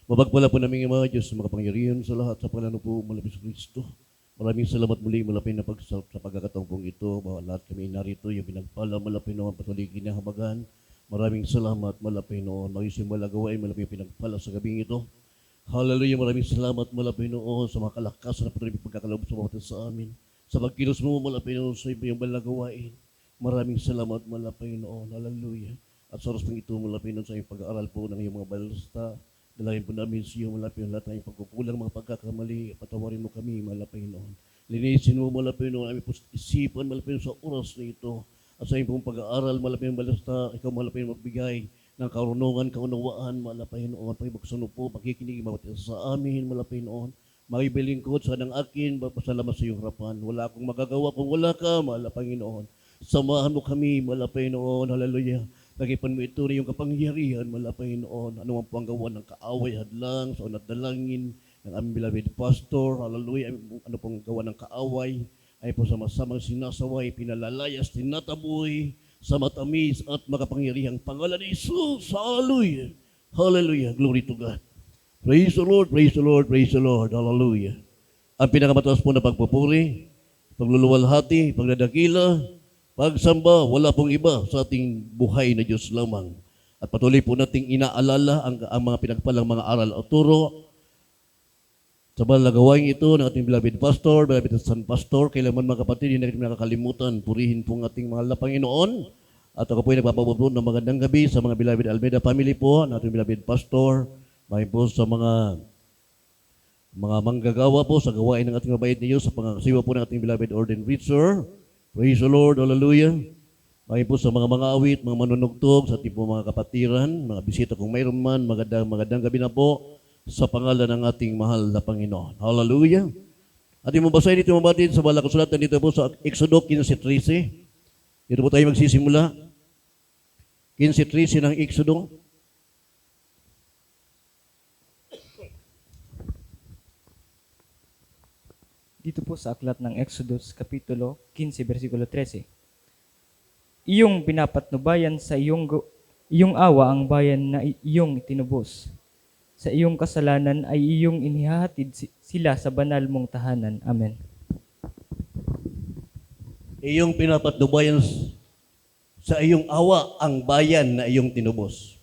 Mapagpala po namin mga Diyos, makapangyarihan sa lahat sa pangalan po malapit sa Kristo. Maraming salamat muli malapit na sa pagkakataong pong ito. Bawat lahat kami narito, yung pinagpala malapit naman patuloy kinahabagan. Maraming salamat malapit noon. Mag-isimula gawain malapit pinagpala sa gabing ito. Hallelujah, maraming salamat malapit noon sa mga kalakasan na patuloy pagkakaloob sa mga sa amin. Sa pagkilos mo malapit noon sa iyong balagawain. Maraming salamat malapit noon. Hallelujah. At sa oras pong ito malapit noon sa iyong pag-aaral po ng iyong mga balasta. Dalangin po namin sa iyo malapit noon lahat ng iyong pagkukulang, mga pagkakamali. Patawarin mo kami malapit noon. Linisin mo malapit noon aming isipan malapit noon sa oras na ito. At sa iyong pong pag-aaral malapit noon balasta, ikaw malapit noon magbigay ng karunungan, kaunawaan, malapay noon, pagibuksan po, pakikinig, mawatisan sa amin, malapay noon, makibilingkod sa ng akin, pasalamat sa iyong harapan. Wala akong magagawa kung wala ka, malapay noon. Samahan mo kami, malapay noon, hallelujah. Nagipan mo ito na yung kapangyarihan, malapay noon. Ano man po ang gawa ng kaaway, hadlang, sa unat dalangin, ng aming beloved pastor, hallelujah. Ano pong gawa ng kaaway, ay po sama-samang sinasaway, pinalalayas, tinataboy, sa matamis at makapangyarihang pangalan ni Jesus. Hallelujah. Hallelujah. Glory to God. Praise the Lord, praise the Lord, praise the Lord. Hallelujah. Ang pinakamataas po na pagpupuri, pagluluwalhati, pagdadakila, pagsamba, wala pong iba sa ating buhay na Diyos lamang. At patuloy po nating inaalala ang mga pinagpalang mga aral o turo sa balagawain ito ng ating beloved pastor, beloved son pastor. Kailangan mga kapatid, hindi natin nakakalimutan, purihin po ang ating mahal na Panginoon. At ako po ay nagpapabot ng magandang gabi sa mga beloved Almeida family po, ng ating beloved pastor, may po sa mga manggagawa po sa gawain ng ating mabait na Diyos, sa pangasiwa po ng ating beloved ordained preacher. Praise the Lord, hallelujah. May po sa mga awit, mga manunugtog, sa ating po mga kapatiran, mga bisita kung mayroon man, magandang gabi na po sa pangalan ng ating mahal na Panginoon. Hallelujah. At yung mabasahin dito mga batid sa balak kasulatan dito po sa Exodo 15:13. Dito po tayo magsisimula. 15:13 ng Exodo. Dito po sa aklat ng Exodus, Kapitulo 15, versikulo 13. Iyong pinapatnubayan sa iyong awa ang bayan na iyong tinubos. Sa iyong kasalanan ay iyong inihahatid sila sa banal mong tahanan. Amen. Iyong pinapatnubayan sa iyong awa ang bayan na iyong tinubos.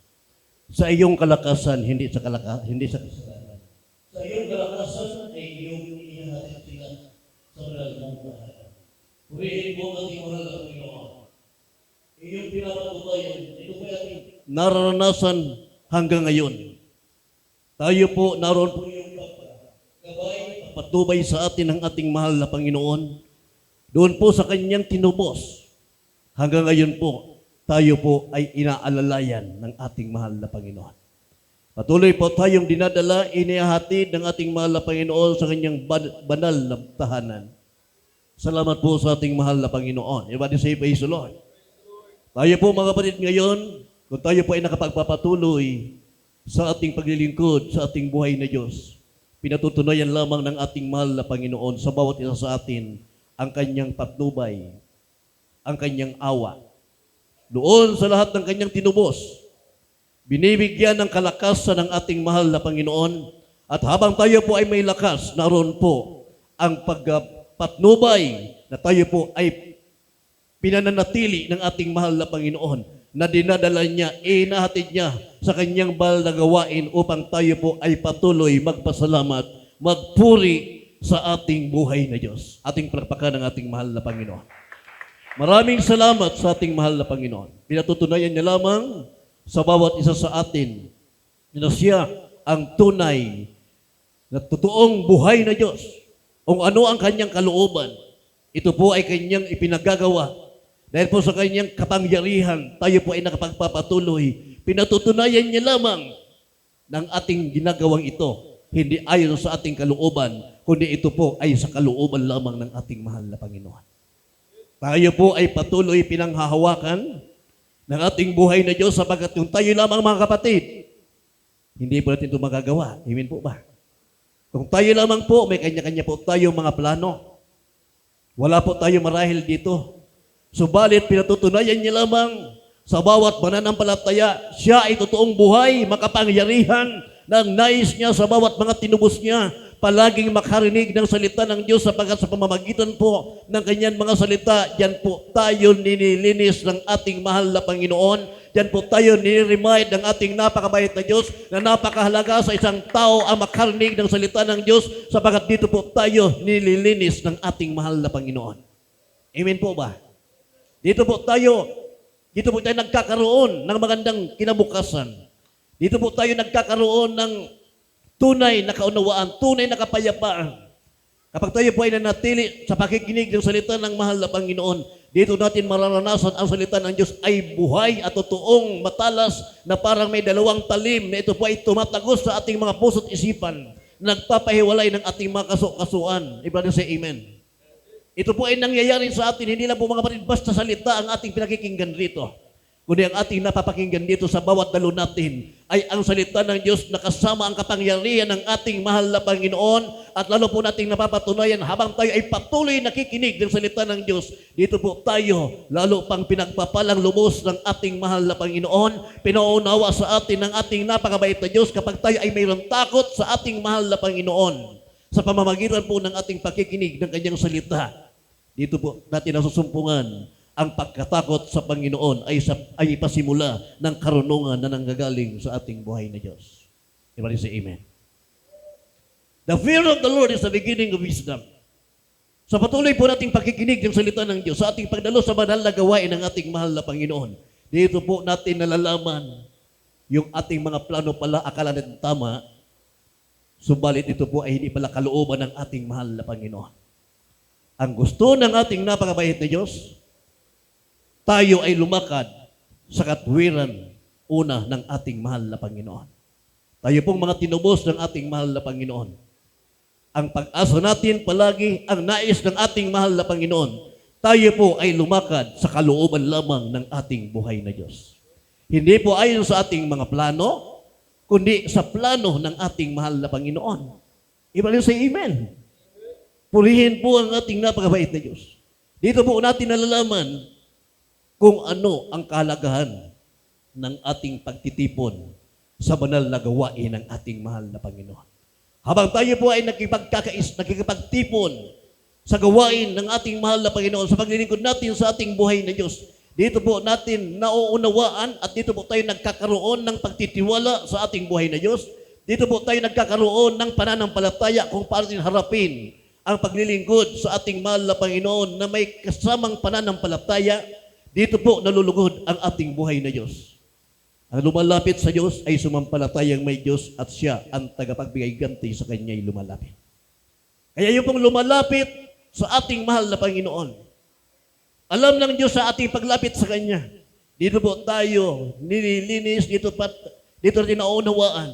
Sa iyong kalakasan, hindi sa kasalanan. Sa iyong kalakasan ay iyong inihahatid sila sa banal mong tahanan. Purihin mo ang iyong mahal na Panginoon. Iyong pinapatnubayan, ito po ating nararanasan hanggang ngayon. Tayo po, naroon po yung gabay, patnubay sa atin ng ating mahal na Panginoon. Doon po sa kanyang tinubos. Hanggang ngayon po, tayo po ay inaalalayan ng ating mahal na Panginoon. Patuloy po tayong dinadala, inihahatid ng ating mahal na Panginoon sa kanyang banal na tahanan. Salamat po sa ating mahal na Panginoon. Everybody say, praise the Lord. Tayo po mga kapatid ngayon, kung tayo po ay nakapagpapatuloy sa ating paglilingkod, sa ating buhay na Diyos, pinatutunayan lamang ng ating mahal na Panginoon sa bawat isa sa atin ang kanyang patnubay, ang kanyang awa. Doon sa lahat ng kanyang tinubos, binibigyan ng kalakasan ng ating mahal na Panginoon, at habang tayo po ay may lakas, naroon po ang pagpatnubay na tayo po ay pinananatili ng ating mahal na Panginoon, na dinadala niya, inahatid niya sa kanyang banal na gawain upang tayo po ay patuloy magpasalamat, magpuri sa ating buhay na Diyos. Ating palakpakan ng ating mahal na Panginoon. Maraming salamat sa ating mahal na Panginoon. Pinatutunayan niya lamang sa bawat isa sa atin na siya ang tunay na totoong buhay na Diyos. Kung ano ang kanyang kalooban, ito po ay kanyang ipinagagawa. Dahil po sa kanyang kapangyarihan, tayo po ay nakapagpapatuloy. Pinatutunayan niya lamang ng ating ginagawang ito. Hindi ayon sa ating kalooban, kundi ito po ay sa kalooban lamang ng ating mahal na Panginoon. Tayo po ay patuloy pinanghahawakan ng ating buhay na Diyos sapagkat yung tayo lamang mga kapatid, hindi po natin ito magagawa. Amen po ba? Kung tayo lamang po, may kanya-kanya po tayo mga plano. Wala po tayo marahil dito. Subalit, pinatutunayan niya lamang sa bawat mananampalataya, siya ay totoong buhay, makapangyarihan, na ang nais niya sa bawat mga tinubos niya, palaging makarinig ng salita ng Diyos sapagkat sa pamamagitan po ng kanyang mga salita, diyan po tayo nililinis ng ating mahal na Panginoon. Diyan po tayo nire-remind ng ating napakabait na Diyos na napakahalaga sa isang tao ang makarinig ng salita ng Diyos sapagkat dito po tayo nililinis ng ating mahal na Panginoon. Amen po ba? Dito po tayo nagkakaroon ng magandang kinabukasan. Dito po tayo nagkakaroon ng tunay na kaunawaan, tunay na kapayapaan. Kapag tayo po ay nanatili sa pakikinig ng salita ng mahal na Panginoon, dito natin mararanasan ang salita ng Diyos ay buhay at totoong matalas na parang may dalawang talim na ito po ay tumatagos sa ating mga puso't isipan, nagpapahiwalay ng ating mga kasuan. Ibig say amen. Ito po ay nangyayari sa atin, hindi lang po mga kapatid, basta salita ang ating pinakikinggan rito. Kundi ang ating napapakinggan dito sa bawat dalo natin ay ang salita ng Diyos na kasama ang kapangyarihan ng ating mahal na Panginoon at lalo po nating napapatunayan habang tayo ay patuloy nakikinig ng salita ng Diyos. Dito po tayo lalo pang pinagpapalang lubos ng ating mahal na Panginoon. Pinaunawa sa atin ng ating napakabait na Diyos kapag tayo ay mayroong takot sa ating mahal na Panginoon sa pamamagitan po ng ating pakikinig ng kanyang salita. Dito po natin nasusumpungan ang pagkatakot sa Panginoon ay pasimula ng karunungan na nanggagaling sa ating buhay na Diyos. Everybody say amen. The fear of the Lord is the beginning of wisdom. Sa patuloy po nating pakikinig ng salita ng Diyos, sa ating pagdalo sa banal na gawain ng ating mahal na Panginoon, dito po natin nalalaman yung ating mga plano pala, akala natin tama, subalit ito po ay hindi pala kalooban ng ating mahal na Panginoon. Ang gusto ng ating napakabait na Diyos, tayo ay lumakad sa katwiran una ng ating mahal na Panginoon. Tayo pong mga tinubos ng ating mahal na Panginoon. Ang pag-asa natin palagi, ang nais ng ating mahal na Panginoon, tayo po ay lumakad sa kalooban lamang ng ating buhay na Diyos. Hindi po ayon sa ating mga plano, kundi sa plano ng ating mahal na Panginoon. Ibalik sa amen. Purihin po ang ating napakabait na Diyos. Dito po natin nalalaman kung ano ang kahalagahan ng ating pagtitipon sa banal na gawain ng ating mahal na Panginoon. Habang tayo po ay nakikipagtipon sa gawain ng ating mahal na Panginoon, sa paglilingkod natin sa ating buhay na Diyos, dito po natin nauunawaan at dito po tayo nagkakaroon ng pagtitiwala sa ating buhay na Diyos. Dito po tayo nagkakaroon ng pananampalataya kung paano natin harapin ang paglilingkod sa ating mahal na Panginoon na may kasamang pananampalataya. Dito po nalulugod ang ating buhay na Diyos. Ang lumalapit sa Diyos ay sumampalatayang may Diyos at siya ang tagapagbigay ganti sa kanya'y lumalapit. Kaya yung pong lumalapit sa ating mahal na Panginoon, alam ng Diyos sa ating paglapit sa Kanya. Dito po tayo nililinis, dito natin naunawaan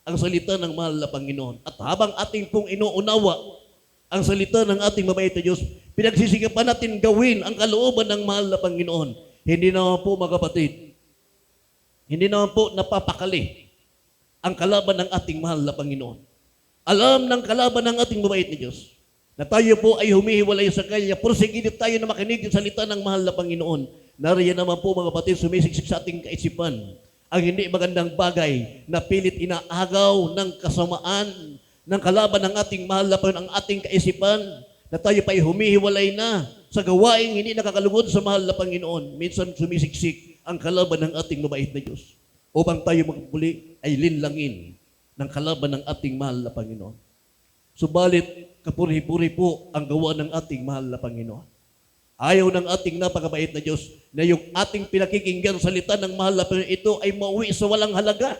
ang salita ng mahal na Panginoon. At habang ating pong inuunawa ang salita ng ating mabait na Diyos, pinagsisigapan natin gawin ang kalooban ng mahal na Panginoon. Hindi naman po mga kapatid, hindi naman po napapakali ang kalaban ng ating mahal na Panginoon. Alam ng kalaban ng ating mabait na Diyos na tayo po ay humihiwalay sa Kanya. Porsigidit tayo na makinig ng salita ng mahal na Panginoon. Nariyan naman po mga kapatid, sumisiksik sa ating kaisipan ang hindi magandang bagay na pilit inaagaw ng kasamaan ng kalaban ng ating mahal na Panginoon, ang ating kaisipan, na tayo pa ay humihiwalay na sa gawaing hindi nakakalugod sa mahal na Panginoon. Minsan sumisiksik ang kalaban ng ating mabait na Diyos upang tayo magpuli ay linlangin ng kalaban ng ating mahal na Panginoon. Subalit, kapuri-puri po ang gawa ng ating mahal na Panginoon. Ayaw ng ating napakabait na Diyos na yung ating pinakikinggan salita ng mahal na Panginoon, ito ay mauwi sa walang halaga.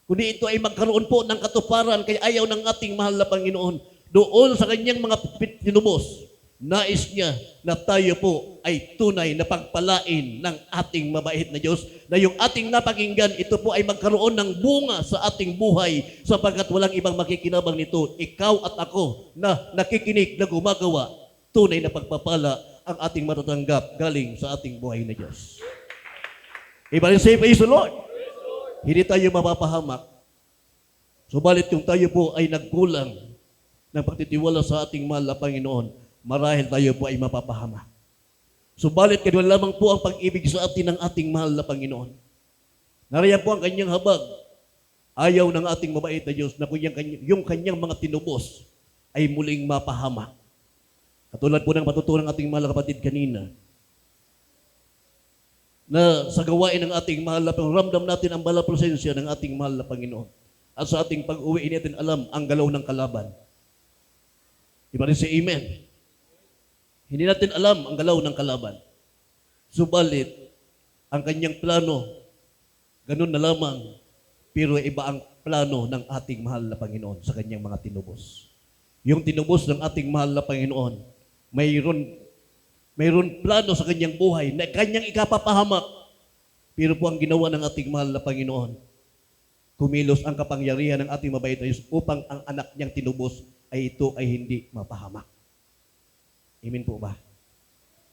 Kundi ito ay magkaroon po ng katuparan, kaya ayaw ng ating mahal na Panginoon doon sa kanyang mga tinubos. Nais niya na tayo po ay tunay na pagpalain ng ating mabait na Diyos, na yung ating napakinggan, ito po ay magkaroon ng bunga sa ating buhay sapagkat walang ibang makikinabang nito. Ikaw at ako na nakikinig, na gumagawa, tunay na pagpapala ang ating matatanggap galing sa ating buhay na Diyos. Everybody say, praise the Lord. Hindi tayo mapapahamak. Subalit kung tayo po ay nagkulang ng pagtitiwala sa ating mahal na Panginoon, marahil tayo po ay mapapahamak. Subalit ganun lamang po ang pag-ibig sa atin ng ating mahal na Panginoon. Nariyan po ang kanyang habag. Ayaw ng ating mabait na Diyos na yung kanyang mga tinubos ay muling mapahamak. Katulad po ng patutunan ng ating mahal na kapatid kanina, na sa gawain ng ating mahal na Panginoon, ramdam natin ang banal na presensya ng ating mahal na Panginoon. At sa ating pag-uwi, hindi natin alam ang galaw ng kalaban. Iba rin si Amen. Hindi natin alam ang galaw ng kalaban. Subalit, ang kanyang plano, ganun na lamang, pero iba ang plano ng ating mahal na Panginoon sa kanyang mga tinubos. Yung tinubos ng ating mahal na Panginoon, mayroon plano sa kanyang buhay na kanyang ikapapahamak. Pero po ang ginawa ng ating mahal na Panginoon, kumilos ang kapangyarihan ng ating mabait na Diyos upang ang anak niyang tinubos ay ito ay hindi mapahamak. Amen po ba?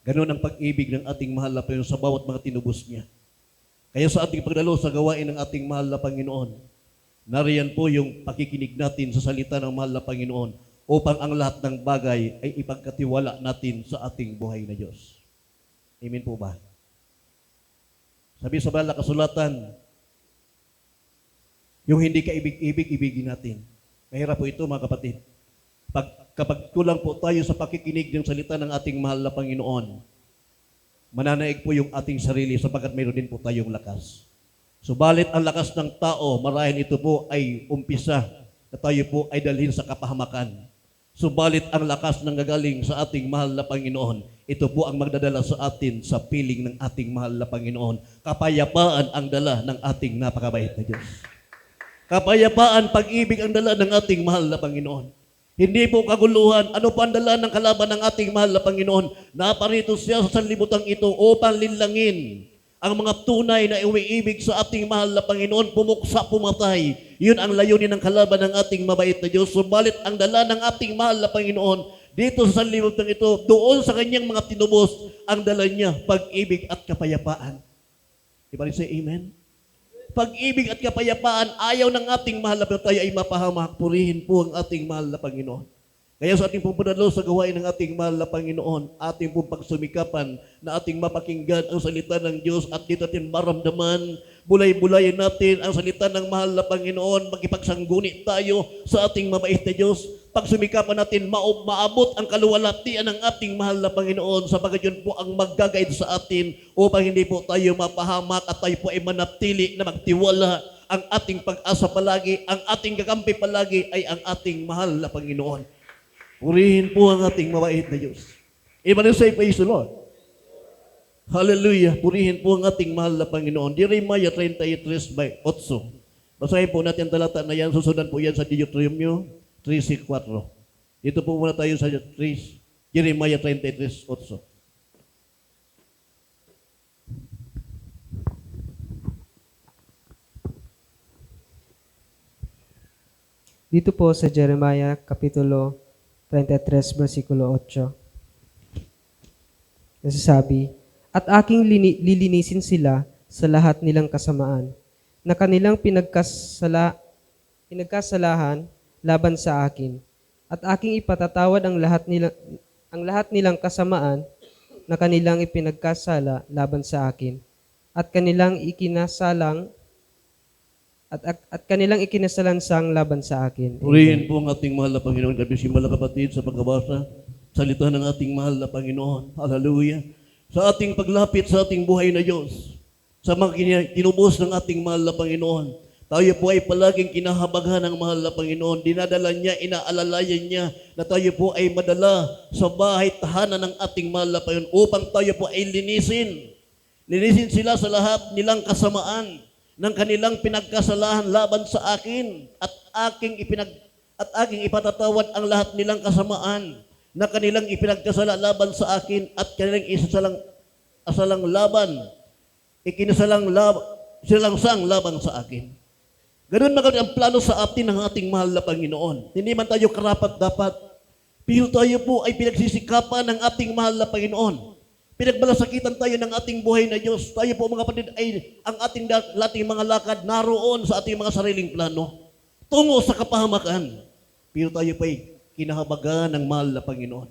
Ganon ang pag-ibig ng ating mahal na Panginoon sa bawat mga tinubos niya. Kaya sa ating pagdalo sa gawain ng ating mahal na Panginoon, nariyan po yung pakikinig natin sa salita ng mahal na Panginoon upang ang lahat ng bagay ay ipagkatiwala natin sa ating buhay na Diyos. Amen po ba? Sabi sa banal na kasulatan, yung hindi kaibig-ibig, ibigin natin. Mahirap po ito mga kapatid. Kapag kulang po tayo sa pakikinig ng salita ng ating mahal na Panginoon, mananaig po yung ating sarili sapagkat mayroon din po tayong lakas. Subalit ang lakas ng tao, marahil ito po ay umpisa na tayo po ay dalhin sa kapahamakan. Subalit ang lakas ng gagaling sa ating mahal na Panginoon, ito po ang magdadala sa atin sa piling ng ating mahal na Panginoon. Kapayapaan ang dala ng ating napakabait na Diyos. Kapayapaan, pag-ibig ang dala ng ating mahal na Panginoon. Hindi po kaguluhan. Ano po ang dala ng kalaban ng ating mahal na Panginoon? Naparito siya sa sanlibutan ito upang linlangin ang mga tunay na umiibig sa ating mahal na Panginoon, pumuksa, pumatay. Yun ang layunin ng kalaban ng ating mabait na Diyos. Subalit ang dala ng ating mahal na Panginoon, dito sa sanlibutan ito, doon sa kanyang mga tinubos, ang dala niya, pag-ibig at kapayapaan. Diba rin say amen? Pag-ibig at kapayapaan, ayaw ng ating mahal na Panginoon tayo ay mapahamak. Purihin po ang ating mahal na Panginoon. Kaya sa ating pumpadalo sa gawain ng ating mahal na Panginoon, ating pong pagsumikapan na ating mapakinggan ang salita ng Diyos at dito natin maramdaman, bulay-bulayin natin ang salita ng mahal na Panginoon, magipagsangguni tayo sa ating mabait na Diyos. Pagsumikapan natin, maabot ang kaluwalhatian ng ating mahal na Panginoon sapagkat yun po ang mag-guide sa atin upang hindi po tayo mapahamak at tayo po ay manatili na magtiwala. Ang ating pag-asa palagi, ang ating gagampi palagi ay ang ating mahal na Panginoon. Purihin po ang ating mabait na Diyos. Everybody say, praise the Lord. Hallelujah. Purihin po ang ating mahal na Panginoon. Jeremiah 33:8. Basahin po natin ang talata na yan. Susundan po yan sa Deuteronomio 3:4. Dito po muna tayo sa Jeremiah 33:8. Dito po sa Jeremiah Kapitulo 33, versikulo 8. Nasasabi, at aking lilinisin sila sa lahat nilang kasamaan, na kanilang pinagkasalahan laban sa akin, at aking ipatatawad ang lahat nilang kasamaan na kanilang ipinagkasala laban sa akin, at kanilang ikinasalansang laban sa akin. Purihin po ang ating mahal na Panginoon. Kabisi mga kapatid sa pagkabasa, salita ng ating mahal na Panginoon. Hallelujah. Sa ating paglapit sa ating buhay na Diyos, sa mga tinubos ng ating mahal na Panginoon, tayo po ay palaging kinahabaghan ng mahal na Panginoon. Dinadala niya, inaalalayan niya na tayo po ay madala sa bahay tahanan ng ating mahal na Panginoon upang tayo po ay linisin. Linisin sila sa lahat nilang kasamaan ng kanilang pinagkasalahan laban sa akin at aking ipatatawad ang lahat nilang kasamaan na kanilang ipinagkasala laban sa akin at kanilang isasalang laban sinalangsang laban sa akin. Ganun mga ang plano sa atin ng ating mahal na Panginoon. Hindi man tayo karapat-dapat, pero tayo po ay pinagsisikapan ng ating mahal na Panginoon. Pinagbalasakitan tayo ng ating buhay na Diyos. Tayo po mga kapatid ay ang ating mga lakad naroon sa ating mga sariling plano. Tungo sa kapahamakan. Pero tayo pa ay kinahabagan ng mahal na Panginoon.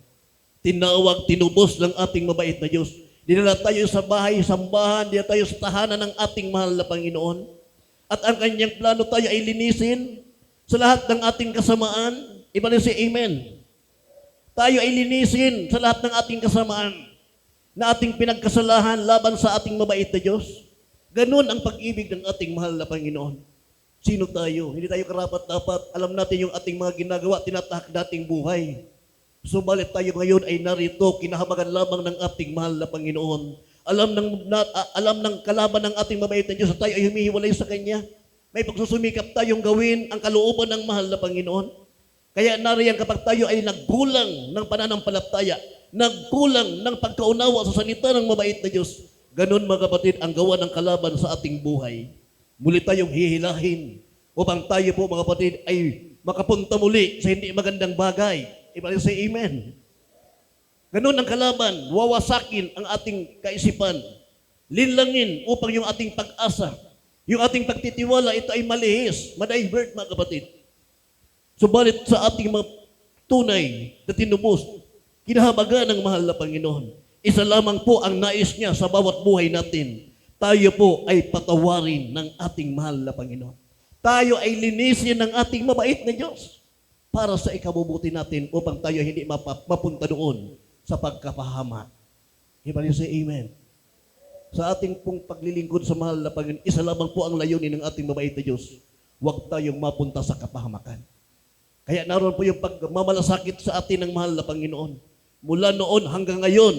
Tinawag, tinubos ng ating mabait na Diyos. Dinala tayo sa bahay, sambahan, dinala tayo sa tahanan ng ating mahal na Panginoon. At ang kanyang plano tayo ay linisin sa lahat ng ating kasamaan. Iba rin si Amen. Tayo ay linisin sa lahat ng ating kasamaan na ating pinagkasalahan laban sa ating mabait na Diyos. Ganun ang pag-ibig ng ating mahal na Panginoon. Sino tayo? Hindi tayo karapat-dapat. Alam natin yung ating mga ginagawa, tinatahak nating buhay. Subalit tayo ngayon ay narito, kinahabagan lamang ng ating mahal na Panginoon. Alam ng kalaban ng ating mabait na Diyos na tayo ay humihiwalay sa Kanya. May pagsusumikap tayong gawin ang kalooban ng mahal na Panginoon. Kaya nariyan kapag tayo ay nagkulang ng pananampalataya, nagkulang ng pagkaunawa sa salita ng mabait na Diyos, ganun mga kapatid ang gawa ng kalaban sa ating buhay. Muli tayong hihilahin upang tayo po mga kapatid ay makapunta muli sa hindi magandang bagay. Iba rin sa Amen. Ganun ang kalaban, wawasakin ang ating kaisipan, linlangin upang yung ating pag-asa, yung ating pagtitiwala, ito ay malihis, ma-divert mga kapatid. Subalit sa ating mga tunay na tinubos, kinahabagan ng mahal na Panginoon. Isa lamang po ang nais niya sa bawat buhay natin. Tayo po ay patawarin ng ating mahal na Panginoon. Tayo ay linisin ng ating mabait na Diyos para sa ikabubuti natin upang tayo hindi mapunta doon sa pagkapahama. Iba rin sa Amen. Sa ating pong paglilingkod sa mahal na Panginoon, isa lamang po ang layunin ng ating mabait na Diyos. Huwag tayong mapunta sa kapahamakan. Kaya naroon po yung pagmamalasakit sa atin ng mahal na Panginoon. Mula noon hanggang ngayon,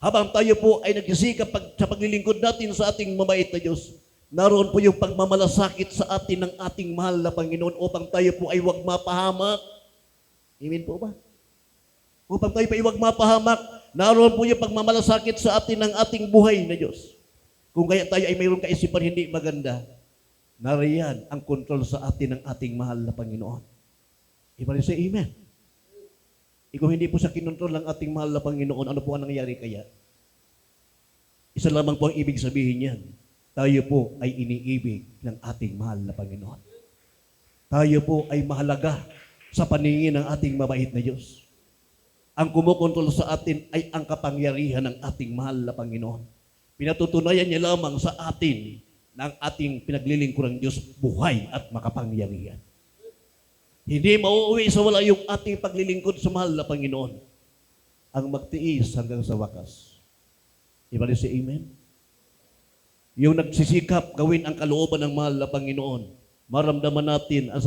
habang tayo po ay nagsisikap sa paglilingkod natin sa ating mabait na Diyos, naroon po yung pagmamalasakit sa atin ng ating mahal na Panginoon upang tayo po ay huwag mapahamak. Amen po ba? Upang tayo pa iwag mapahamak, naroon po yung pagmamalasakit sa atin ng ating buhay na Diyos. Kung kaya tayo ay mayroong kaisipan hindi maganda, nariyan ang kontrol sa atin ng ating mahal na Panginoon. Iba rin sa Amen. Kung hindi po sa kinontrol ng ating mahal na Panginoon, ano po ang nangyayari kaya? Isa lamang po ang ibig sabihin niyan. Tayo po ay iniibig ng ating mahal na Panginoon. Tayo po ay mahalaga sa paningin ng ating mabait na Diyos. Ang kumukontrol sa atin ay ang kapangyarihan ng ating mahal na Panginoon. Pinatutunayan niya lamang sa atin na ang ating pinaglilingkurang Diyos buhay at makapangyarihan. Hindi mauuwi sa wala yung ating paglilingkod sa mahal na Panginoon. Ang magtiis hanggang sa wakas. Iba rin si Amen? Yung nagsisikap gawin ang kalooban ng mahal na Panginoon, maramdaman natin, ang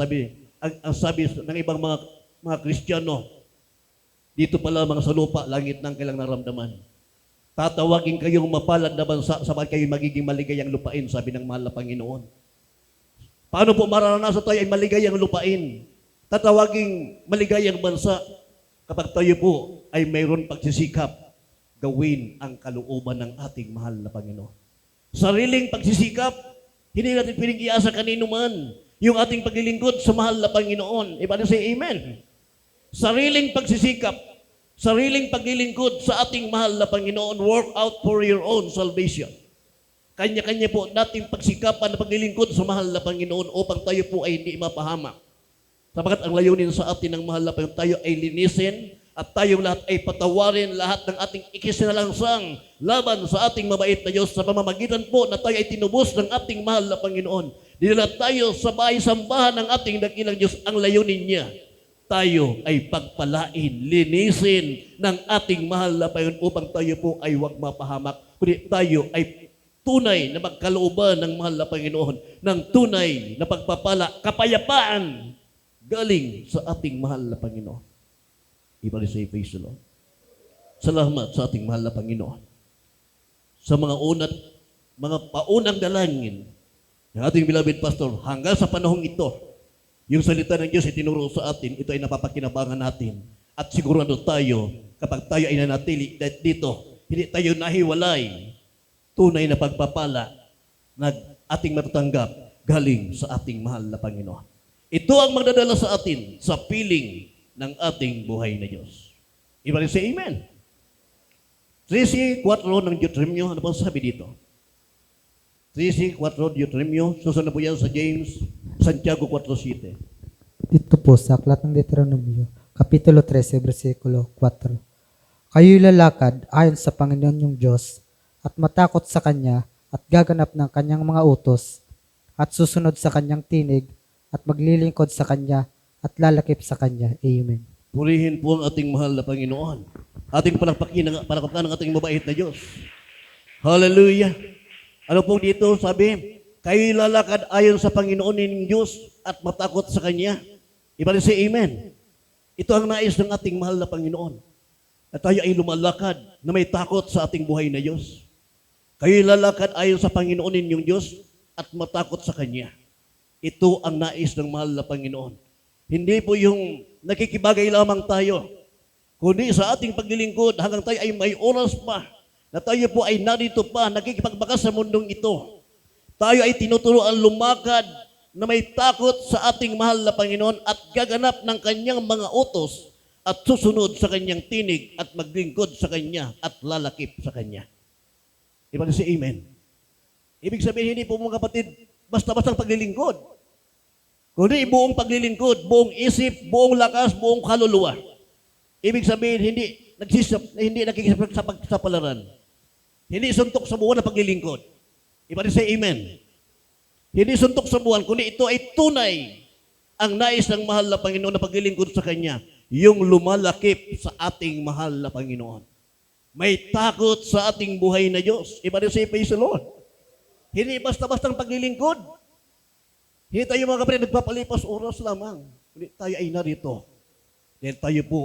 sabi ng ibang mga Kristiyano, dito pa lamang sa lupa, langit nang kailang naramdaman. Tatawagin kayong mapalad na bansa, sabay kayo magiging maligayang lupain, sabi ng mahal na Panginoon. Paano po mararanasan tayo ay maligayang lupain? Tatawaging maligayang bansa kapag tayo po ay mayroon pagsisikap gawin ang kalooban ng ating mahal na Panginoon. Sariling pagsisikap, hindi natin piling iasa kanino man yung ating paglilingkod sa mahal na Panginoon. Iba na say Amen. Sariling pagsisikap, sariling paglilingkod sa ating mahal na Panginoon, work out for your own salvation. Kanya-kanya po nating pagsikapan na paglilingkod sa mahal na Panginoon upang tayo po ay hindi mapahamak. Sapagat ang layunin sa atin ng mahal na Panginoon, tayo ay linisin at tayong lahat ay patawarin lahat ng ating ikisinalangsang laban sa ating mabait na Diyos sa pamamagitan po na tayo ay tinubos ng ating mahal na Panginoon. Dinala tayo sa bahay-sambahan ng ating dakilang Diyos, ang layunin niya. Tayo ay pagpalain, linisin ng ating mahal na Panginoon upang tayo po ay huwag mapahamak, kundi tayo ay tunay na magkalooban ng mahal na Panginoon, ng tunay na pagpapala, kapayapaan galing sa ating mahal na Panginoon. Iba rin sa praise the Lord. Salamat sa ating mahal na Panginoon. Sa mga paunang dalangin ng ating beloved pastor, hanggang sa panahong ito, yung salita ng Diyos ay tinuro sa atin, ito ay napapakinabangan natin. At sigurado tayo, kapag tayo ay nanatili dito, hindi tayo nahiwalay, tunay na pagpapala na ating matatanggap galing sa ating mahal na Panginoon. Ito ang magdadala sa atin sa piling ng ating buhay na Diyos. Iba rin sa Amen. 13:4 ng Deuteronomio, ano pa sabi dito? 13:4 Deuteronomio, susunod po yan sa James, Santiago 4:7. Dito po sa aklat ng Deuteronomio, Kapitulo 13, versikulo 4. Kayo'y lalakad ayon sa Panginoon yung Diyos at matakot sa Kanya at gaganap ng Kanyang mga utos at susunod sa kanyang tinig at maglilingkod sa kanya at lalakip sa kanya. Amen. Purihin po ang ating mahal na Panginoon. Ating palakpakan ng ating mabait na Diyos. Hallelujah. Ano po dito sabi? Kayo'y lalakad ayon sa Panginoon ninyong Diyos at matakot sa Kanya. Iba rin si Amen. Ito ang nais ng ating mahal na Panginoon. Na tayo ay lumalakad na may takot sa ating buhay na Diyos. Kayo'y lalakad ayon sa Panginoon ninyong Diyos at matakot sa Kanya. Ito ang nais ng mahal na Panginoon. Hindi po yung nakikibagay lamang tayo, kundi sa ating paglilingkod hanggang tayo ay may oras pa na tayo po ay narito pa, nakikipagbakas sa mundong ito. Tayo ay tinuturuan lumakad na may takot sa ating mahal na Panginoon at gaganap ng kanyang mga utos at susunod sa kanyang tinig at maglingkod sa kanya at lalakip sa kanya. Iba si Amen. Ibig sabihin, hindi po mga kapatid, basta-bastang paglilingkod. Kundi buong paglilingkod, buong isip, buong lakas, buong kaluluwa. Ibig sabihin, hindi nakikisap sa pagsapalaran. Hindi suntok sa buwan na paglilingkod. Iba rin say amen. Hindi suntok sa buwan, kundi ito ay tunay ang nais ng mahal na Panginoon na paglilingkod sa Kanya, yung lumalakip sa ating mahal na Panginoon. May takot sa ating buhay na Diyos. Iba rin say praise the Lord. Hindi basta-bastang paglilingkod. Hindi tayo mga kapatid nagpapalipas oras lamang. Kundi tayo ay narito. Dahil tayo po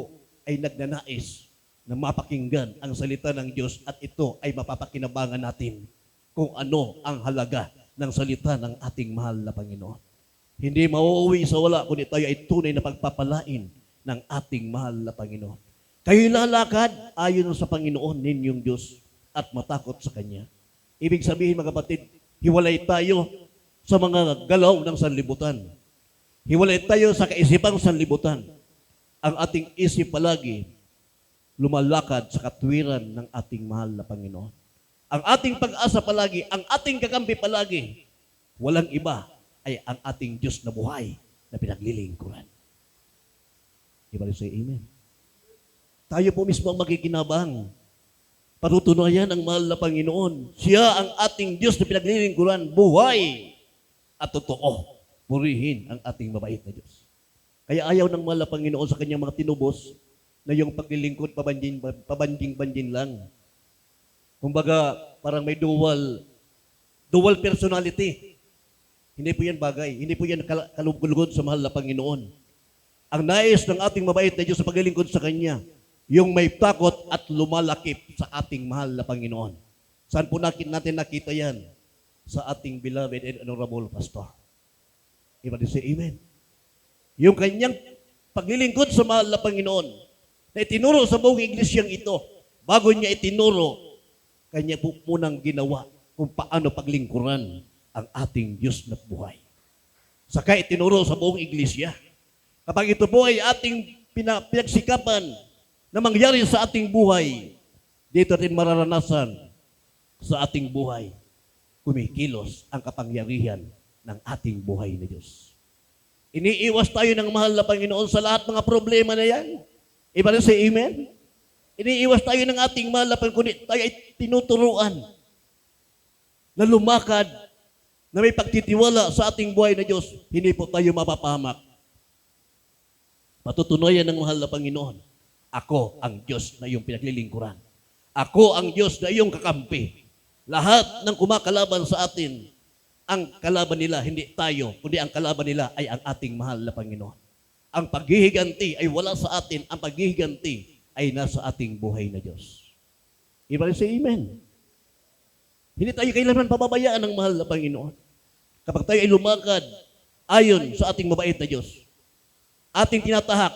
ay nagnanais na mapakinggan ang salita ng Diyos at ito ay mapapakinabangan natin kung ano ang halaga ng salita ng ating mahal na Panginoon. Hindi mauuwi sa wala, kundi tayo ay tunay na pagpapalain ng ating mahal na Panginoon. Kayo lalakad ayon sa Panginoon ninyong Diyos at matakot sa Kanya. Ibig sabihin mga kapatid, hiwalay tayo sa mga galaw ng sanlibutan. Hiwalay tayo sa kaisipang sanlibutan. Ang ating isip palagi lumalakad sa katwiran ng ating mahal na Panginoon. Ang ating pag-asa palagi, ang ating kakampi palagi, walang iba ay ang ating Diyos na buhay na pinaglilingkuran. Iba rin say amen. Tayo po mismo ang makikinabang. Patutunayan ang mahal na Panginoon. Siya ang ating Diyos na pinaglilingkuran, buhay at totoo. Purihin ang ating mabait na Diyos. Kaya ayaw ng mahal na Panginoon sa kanyang mga tinubos na yung paglilingkod pabanjing-banjing lang. Kumbaga, parang may dual personality. Hindi po yan bagay. Hindi po yan kalugod sa mahal na Panginoon. Ang nais ng ating mabait na Diyos sa paglilingkod sa Kanya, yung may takot at lumalakip sa ating mahal na Panginoon. Saan po natin nakita yan? Sa ating beloved and honorable pastor. Iba din say amen. Yung kanyang paglilingkod sa mahal na Panginoon na itinuro sa buong iglesyang ito, bago niya itinuro, kanya po munang ginawa kung paano paglingkuran ang ating Diyos na buhay. Saka itinuro sa buong iglesia. Kapag ito po ay ating pinagsikapan na mangyari sa ating buhay, dito rin mararanasan sa ating buhay kumikilos ang kapangyarihan ng ating buhay na Diyos. Iniiwas tayo ng mahal na Panginoon sa lahat mga problema na yan. Iba rin say amen? Iniiwas tayo ng ating mahal na Panginoon, kundi tayo ay tinuturuan na lumakad, na may pagtitiwala sa ating buhay na Diyos, hindi po tayo mapapahamak. Patutunayan ng mahal na Panginoon, ako ang Diyos na iyong pinaglilingkuran. Ako ang Diyos na iyong kakampi. Lahat ng kumakalaban sa atin, ang kalaban nila, hindi tayo, kundi ang kalaban nila ay ang ating mahal na Panginoon. Ang paghihiganti ay wala sa atin, ang paghihiganti ay nasa ating buhay na Diyos. Iba rin say amen. Hindi tayo kailanman pababayaan ng mahal na Panginoon. Kapag tayo ay lumakad ayon sa ating mabait na Diyos, ating tinatahak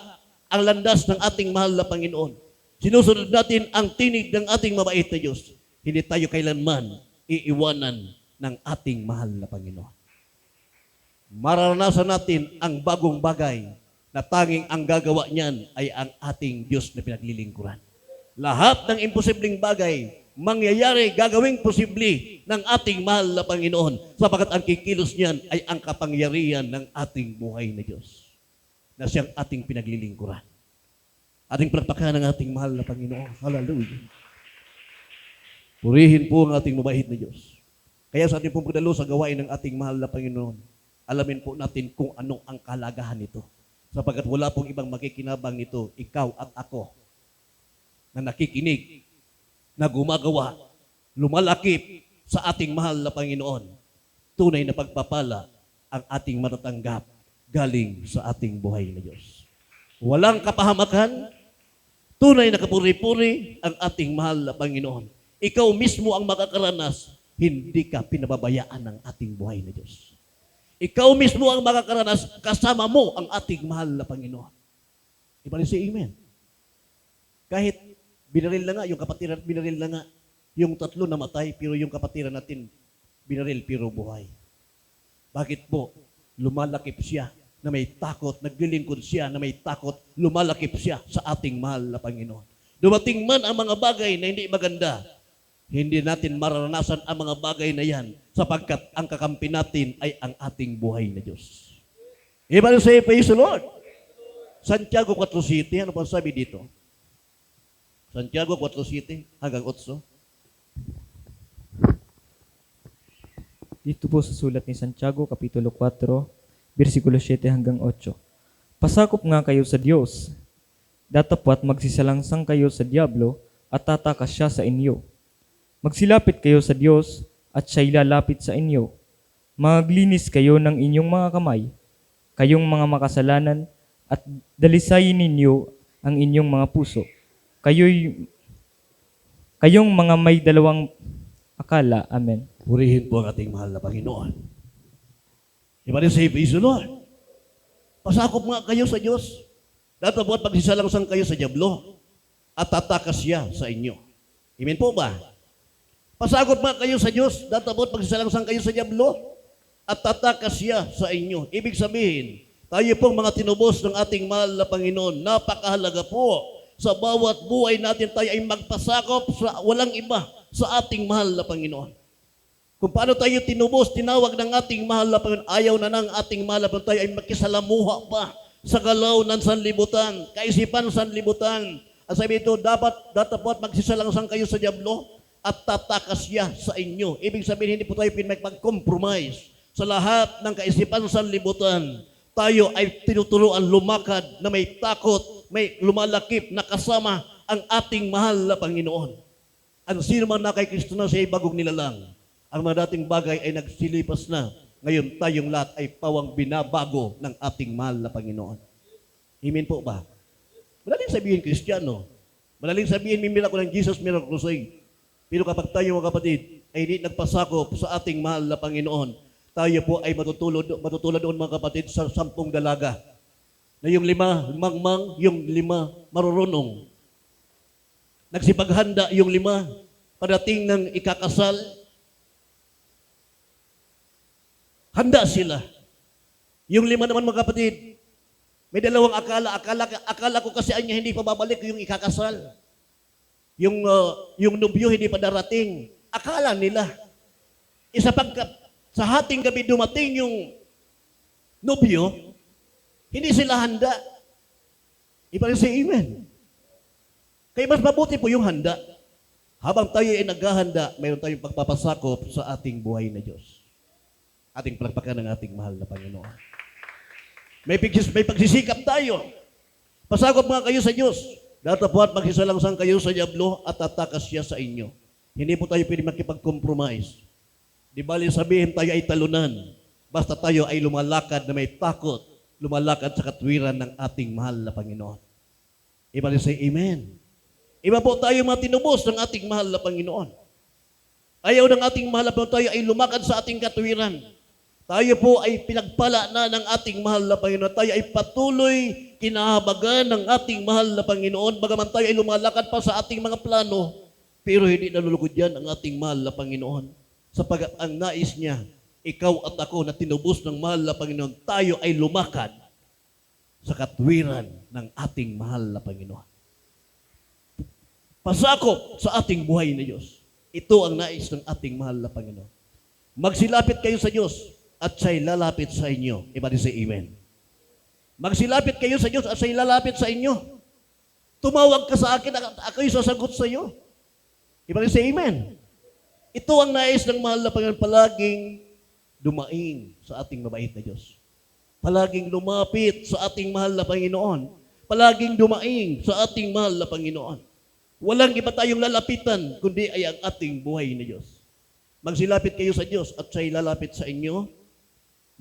ang landas ng ating mahal na Panginoon. Sinusunod natin ang tinig ng ating mabait na Diyos. Hindi tayo kailanman iiwanan ng ating mahal na Panginoon. Mararanasan natin ang bagong bagay na tanging ang gagawa niyan ay ang ating Diyos na pinaglilingkuran. Lahat ng imposibleng bagay, mangyayari, gagawing posible ng ating mahal na Panginoon sapagkat ang kikilos niyan ay ang kapangyarihan ng ating buhay na Diyos na siyang ating pinaglilingkuran. Ating palakpakan ng ating mahal na Panginoon. Hallelujah. Purihin po ang ating mabait na Diyos. Kaya sa ating pong pagdalo sa gawain ng ating mahal na Panginoon, alamin po natin kung ano ang kalagahan nito. Sapagkat wala pong ibang makikinabang nito, ikaw at ako, na nakikinig, na gumagawa, lumalakip sa ating mahal na Panginoon. Tunay na pagpapala ang ating matatanggap galing sa ating buhay na Diyos. Walang kapahamakan, tunay na kapuri-puri ang ating mahal na Panginoon. Ikaw mismo ang makakaranas, hindi ka pinababayaan ng ating buhay na Diyos. Ikaw mismo ang makakaranas, kasama mo ang ating mahal na Panginoon. Ibalik si Amen. Kahit binaril na nga, yung kapatiran binaril na nga, yung tatlo namatay, pero yung kapatiran natin binaril pero buhay. Bakit po? Lumalakip siya na may takot, naglilingkod siya na may takot, lumalakip siya sa ating mahal na Panginoon. Dumating man ang mga bagay na hindi maganda, hindi natin mararanasan ang mga bagay na yan sapagkat ang kakampi natin ay ang ating buhay na Diyos. Everybody say, praise the Lord. Santiago 4:7, ano pa sabi dito? Santiago 4:7 hanggang 8. Dito po sa sulat ni Santiago, Kapitulo 4, versikulo 7 hanggang 8. Pasakop nga kayo sa Diyos. Datapwat magsisalangsang kayo sa Diablo at tatakas siya sa inyo. Magsilapit kayo sa Diyos at siya'y lalapit sa inyo. Maglinis kayo ng inyong mga kamay, kayong mga makasalanan, at dalisayin ninyo ang inyong mga puso. Kayong mga may dalawang akala. Amen. Purihin po ang ating mahal na Panginoon. Everybody say, praise the Lord. Pasakop nga kayo sa Diyos. Datapwat magsisalangsang kayo sa Diablo at tatakas siya sa inyo. Amen po ba? Pasakop nga kayo sa Diyos. Datapwat magsisalangsang kayo sa Diablo at tatakas siya sa inyo. Ibig sabihin, tayo pong mga tinubos ng ating mahal na Panginoon, napakahalaga po sa bawat buhay natin tayo ay magpasakop sa walang iba sa ating mahal na Panginoon. Kung paano tayo tinubos, tinawag ng ating mahal na Panginoon, ayaw na ng ating mahal na Panginoon, tayo ay makisalamuha pa sa galaw ng sanlibutan, kaisipan sanlibutan. At sabi ito, datapwat magsisalangsang kayo sa Diablo at tatakas siya sa inyo. Ibig sabihin, hindi po tayo pinag-compromise sa lahat ng kaisipan sanlibutan. Tayo ay tinuturuan lumakad na may takot, may lumalakip na kasama ang ating mahal na Panginoon. Ang sino man na kay Kristo na siya ay bagong nilalang. Ang mga dating bagay ay nagsilipas na. Ngayon tayong lahat ay pawang binabago ng ating mahal na Panginoon. Amen po ba? Madaling sabihin Kristiyano. Madaling sabihin may miracle ng Jesus Miracle Crusade. Pero kapag tayo mga kapatid ay hindi nagpasakop sa ating mahal na Panginoon, tayo po ay matutulad doon mga kapatid sa 10 dalaga. Na yung 5 mangmang, yung 5 marurunong. Nagsipaghanda yung 5 padating ng ikakasal. Handa sila. Yung 5 naman mga kapatid, may dalawang akala. Akala ko kasi niya hindi pa babalik yung ikakasal. Yung nobyo hindi pa darating. Akala nila. Sa hating gabi dumating yung nobyo, hindi sila handa. Iba rin say amen. Kaya mas mabuti po yung handa. Habang tayo ay naghahanda, mayroon tayong pagpapasakop sa ating buhay na Diyos. Ating palakpakan ng ating mahal na Panginoon. May pagsisikap tayo. Pasakop nga kayo sa Diyos. Datapwat magsisalangsang kayo sa Diablo at tatakas siya sa inyo. Hindi po tayo pwede makipag-compromise. Di bali sabihin tayo ay talunan. Basta tayo ay lumalakad na may takot, lumalakad sa katwiran ng ating mahal na Panginoon. Iba rin say amen. Iba po tayo mga tinubos ng ating mahal na Panginoon. Ayaw ng ating mahal na Panginoon, tayo ay lumakad sa ating katwiran. Tayo po ay pinagpala na ng ating mahal na Panginoon. Tayo ay patuloy kinahabagan ng ating mahal na Panginoon. Bagaman tayo ay lumalakad pa sa ating mga plano, pero hindi nalulugod yan ang ating mahal na Panginoon. Sapagat ang nais niya, ikaw at ako na tinubos ng mahal na Panginoon, tayo ay lumakad sa katwiran ng ating mahal na Panginoon. Pasakop sa ating buhay na Diyos. Ito ang nais ng ating mahal na Panginoon. Magsilapit kayo sa Diyos at siya'y lalapit sa inyo. Iba din say amen. Magsilapit kayo sa Diyos at siya'y lalapit sa inyo. Tumawag ka sa akin at ako'y sasagot sa iyo. Iba din say amen. Ito ang nais ng mahal na Panginoon, palaging dumaing sa ating mabait na Diyos. Palaging lumapit sa ating mahal na Panginoon. Palaging dumaing sa ating mahal na Panginoon. Walang iba tayong lalapitan, kundi ay ang ating buhay na Diyos. Magsilapit kayo sa Diyos at siya'y lalapit sa inyo.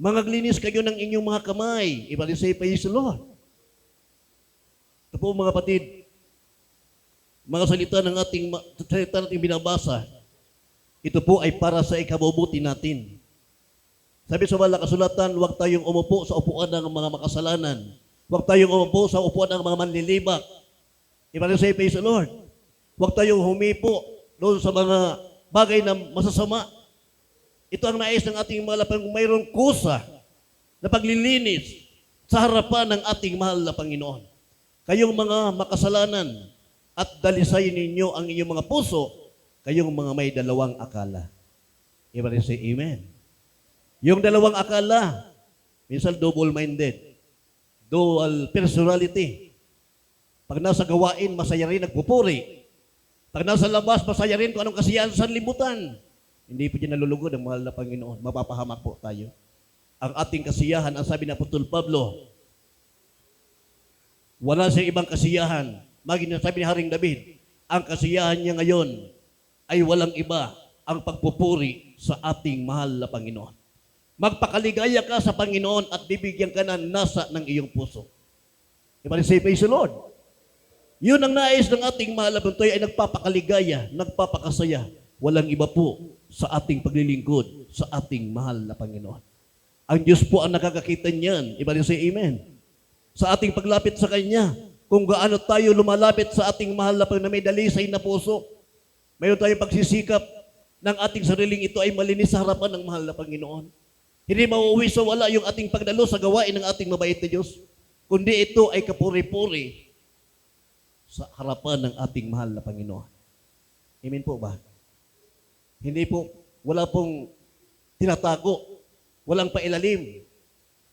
Mangaglinis kayo ng inyong mga kamay. Ibalisay pa yung Lord. Ito po mga kapatid, mga salita ng ating binabasa, ito po ay para sa ikabubuti natin. Sabi sa wala kasulatan, huwag tayong umupo sa upuan ng mga makasalanan. Huwag tayong umupo sa upuan ng mga manlilibak. Ibalisay pa yung Lord. Huwag tayong humipo doon sa mga bagay na masasama. Ito ang nais ng ating mga lapang mayroong kusa na paglilinis sa harapan ng ating mahal na Panginoon. Kayong mga makasalanan at dalisay ninyo ang inyong mga puso, kayong mga may dalawang akala. Everybody say amen. Yung dalawang akala, minsan double-minded, dual personality. Pag nasa gawain, masaya rin nagpupuri. Pag nasa labas, masaya rin kung anong kasiyahan sa libutan. Hindi po dyan nalulugod ang mahal na Panginoon. Mapapahamak po tayo. Ang ating kasiyahan, ang sabi ng Apostol Pablo, wala siyang ibang kasiyahan. Sabi ni Haring David, ang kasiyahan niya ngayon ay walang iba ang pagpupuri sa ating mahal na Panginoon. Magpakaligaya ka sa Panginoon at bibigyan ka ng nasa ng iyong puso. Everybody say, praise the Lord. Yun ang nais ng ating mahal na Panginoon ay nagpapakaligaya, nagpapakasaya. Walang iba po sa ating paglilingkod sa ating mahal na Panginoon. Ang Diyos po ang nakakakita niyan. Everybody say amen. Sa ating paglapit sa Kanya, kung gaano tayo lumalapit sa ating mahal na Panginoon na may dalisay na puso, mayroon tayong pagsisikap ng ating sariling ito ay malinis sa harapan ng mahal na Panginoon. Hindi mauuwi sa wala yung ating pagdalo sa gawain ng ating mabait na Diyos, kundi ito ay kapuri-puri sa harapan ng ating mahal na Panginoon. Amen po ba? Hindi po, wala pong tinatago, walang pailalim,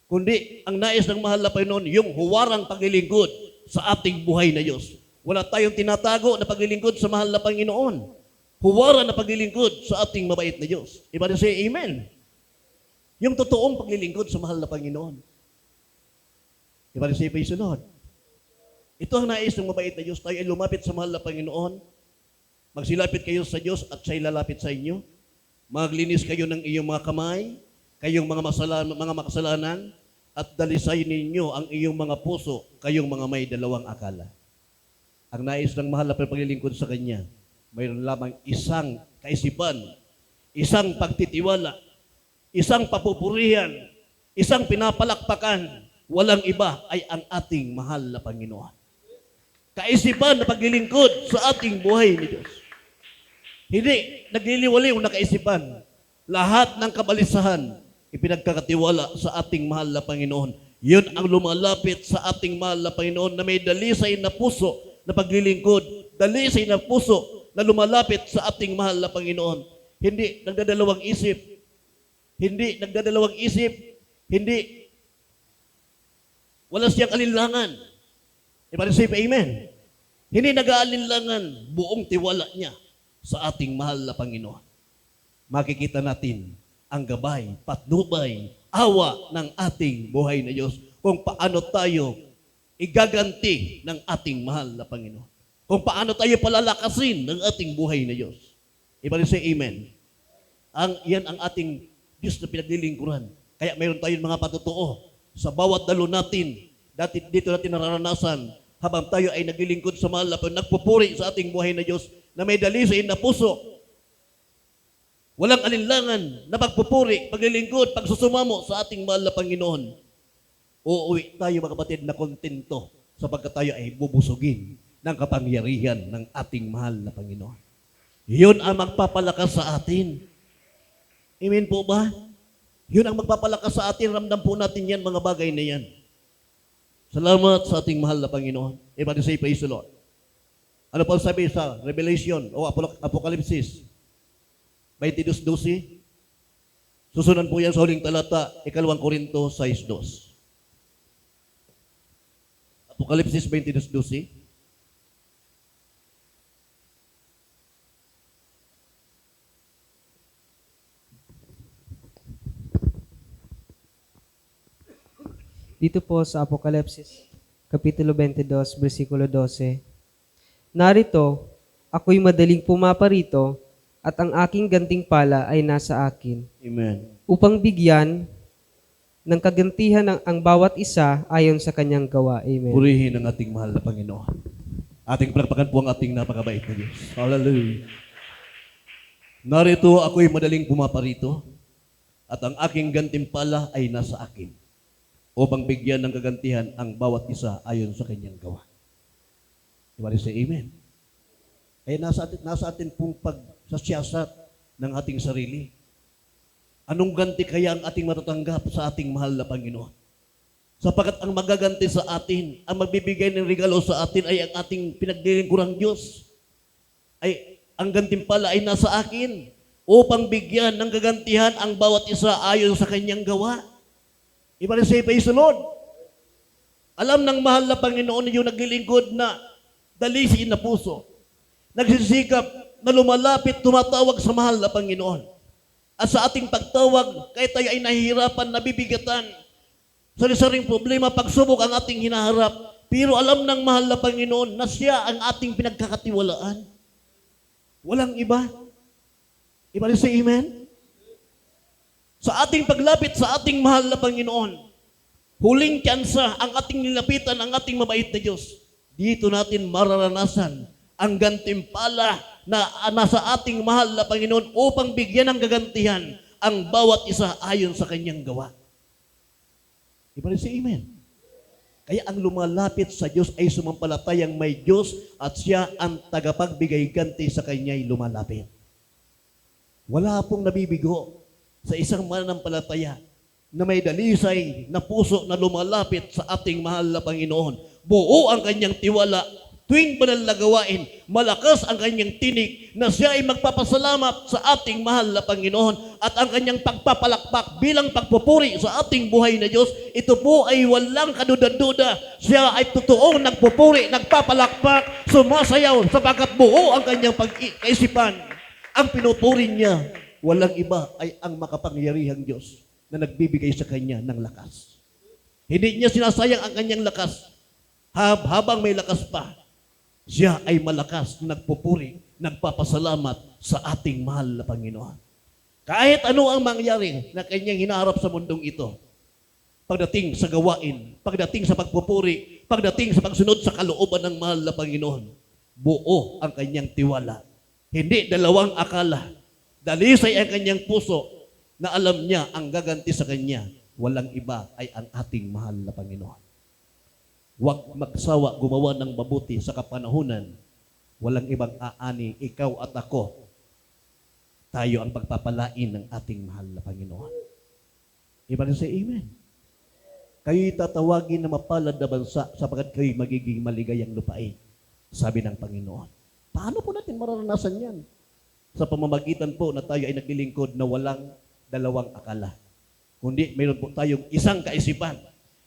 kundi ang nais ng mahal na Panginoon, yung huwarang paglilingkod sa ating buhay na Diyos. Wala tayong tinatago na paglilingkod sa mahal na Panginoon. Huwaran na paglilingkod sa ating mabait na Diyos. Everybody say amen. Yung totoong paglilingkod sa mahal na Panginoon. Everybody say praise the Lord. Ito ang nais ng mabait na Diyos. Tayo ay lumapit sa mahal na Panginoon. Magsilapit kayo sa Diyos at siya'y lalapit sa inyo. Maglinis kayo ng iyong mga kamay, kayong mga makasalanan, at dalisay ninyo ang iyong mga puso, kayong mga may dalawang akala. Ang nais ng mahal na paglilingkod sa Kanya, mayroon lamang isang kaisipan, isang pagtitiwala, isang papupurihan, isang pinapalakpakan, walang iba ay ang ating mahal na Panginoon. Kaisipan na paglilingkod sa ating buhay ni Diyos. Hindi nagliliwaliw na kaisipan. Lahat ng kabalisahan, ipinagkakatiwala sa ating mahal na Panginoon. Yun ang lumalapit sa ating mahal na Panginoon na may dalisay na puso na paglilingkod, dalisay na puso na lumalapit sa ating mahal na Panginoon. Hindi nagdadalawang isip, hindi wala siyang alinlangan. Everybody say amen. Hindi nag-aalinlangan, buong tiwala niya sa ating mahal na Panginoon. Makikita natin ang gabay, patnubay, awa ng ating buhay na Diyos kung paano tayo igaganti ng ating mahal na Panginoon. Kung paano tayo palalakasin ng ating buhay na Diyos. Everybody say amen. Yan ang ating Diyos na pinaglilingkuran. Kaya mayroon tayong mga patutuo sa bawat dalo natin. Dito natin nararanasan habang tayo ay naglilingkod sa mahal na Panginoon, nagpupuri sa ating buhay na Diyos na may dalisay na puso. Walang alinlangan na pagpupuri, paglilingkod, pagsusumamo sa ating mahal na Panginoon. Uuwi tayo mga kapatid na kontento sapagkat tayo ay bubusugin ng kapangyarihan ng ating mahal na Panginoon. Yun ang magpapalakas sa atin. Amen po ba? Yun ang magpapalakas sa atin. Ramdam po natin yan, mga bagay na yan. Salamat sa ating mahal na Panginoon. Everybody say praise the Lord. Ano pa sabi sa Revelation o Apokalipsis 22:12? Susunod po yan sa huling talata, 2 Korinto 6:2. Apokalipsis 22:12. Dito po sa Apokalipsis, Kapitulo 22, versikulo 12. Narito, ako'y madaling pumaparito at ang aking gantimpala ay nasa akin, Amen. upang bigyan ng kagantihan ang bawat isa ayon sa kanyang gawa. Amen. Purihin ang ating mahal na Panginoon. Ating palakpakan po ang ating napakabait na Diyos. Hallelujah. Narito ako'y madaling pumaparito at ang aking gantimpala ay nasa akin upang bigyan ng kagantihan ang bawat isa ayon sa kanyang gawa. Everybody say amen. Kaya nasa atin pong pagsasiyasat ng ating sarili. Anong ganti kaya ang ating matatanggap sa ating mahal na Panginoon? Sapagkat ang magaganti sa atin, ang magbibigay ng regalo sa atin ay ang ating pinaglilingkurang Diyos. Ay ang gantimpala ay nasa akin upang bigyan ng kagantihan ang bawat isa ayon sa kanyang gawa. Everybody say praise the Lord. Alam ng mahal na Panginoon yung naglilingkod na dalisin na puso, nagsisikap na lumalapit, tumatawag sa mahal na Panginoon. At sa ating pagtawag, kahit tayo ay nahihirapan, nabibigatan, sari-saring problema, pagsubok ang ating hinaharap, pero alam ng mahal na Panginoon na siya ang ating pinagkakatiwalaan. Walang iba. Iba rin sa amen? Sa ating paglapit sa ating mahal na Panginoon, huling tsansa ang ating nilapitan, ang ating mabait na Diyos. Dito natin mararanasan ang gantimpala na nasa ating mahal na Panginoon upang bigyan ng gagantihan ang bawat isa ayon sa kanyang gawa. Iba rin sa amen? Kaya ang lumalapit sa Diyos ay sumampalatayang may Diyos at siya ang tagapagbigay ganti sa kanya'y lumalapit. Wala pong nabibigo sa isang mananampalataya na may dalisay na puso na lumalapit sa ating mahal na Panginoon. Buo ang kanyang tiwala. Tuwing banal na gawain, malakas ang kanyang tinig na siya ay magpapasalamat sa ating mahal na Panginoon at ang kanyang pagpapalakpak bilang pagpupuri sa ating buhay na Diyos, ito po ay walang kaduda-duda. Siya ay totoong nagpupuri, nagpapalakpak, sumasayaw sapagkat buo ang kanyang pag-iisipan. Ang pinupuri niya, walang iba ay ang makapangyarihang Diyos na nagbibigay sa kanya ng lakas. Hindi niya sinasayang ang kanyang lakas. Habang may lakas pa, siya ay malakas, nagpupuri, nagpapasalamat sa ating mahal na Panginoon. Kahit ano ang mangyari na kanyang hinaharap sa mundong ito, pagdating sa gawain, pagdating sa pagpupuri, pagdating sa pagsunod sa kalooban ng mahal na Panginoon, buo ang kanyang tiwala. Hindi dalawang akala. Dalisay ang kanyang puso na alam niya ang gaganti sa kanya. Walang iba ay ang ating mahal na Panginoon. Huwag magsawa gumawa ng mabuti sa kapanahunan. Walang ibang aani, ikaw at ako. Tayo ang pagpapalain ng ating mahal na Panginoon. Iba rin sa amen. Kayo'y tatawagin na mapalad na bansa sapagkat kayo'y magiging maligayang lupain. Sabi ng Panginoon. Paano po natin mararanasan yan? Sa pamamagitan po na tayo ay naglilingkod na walang dalawang akala. Kundi mayroon po tayong isang kaisipan,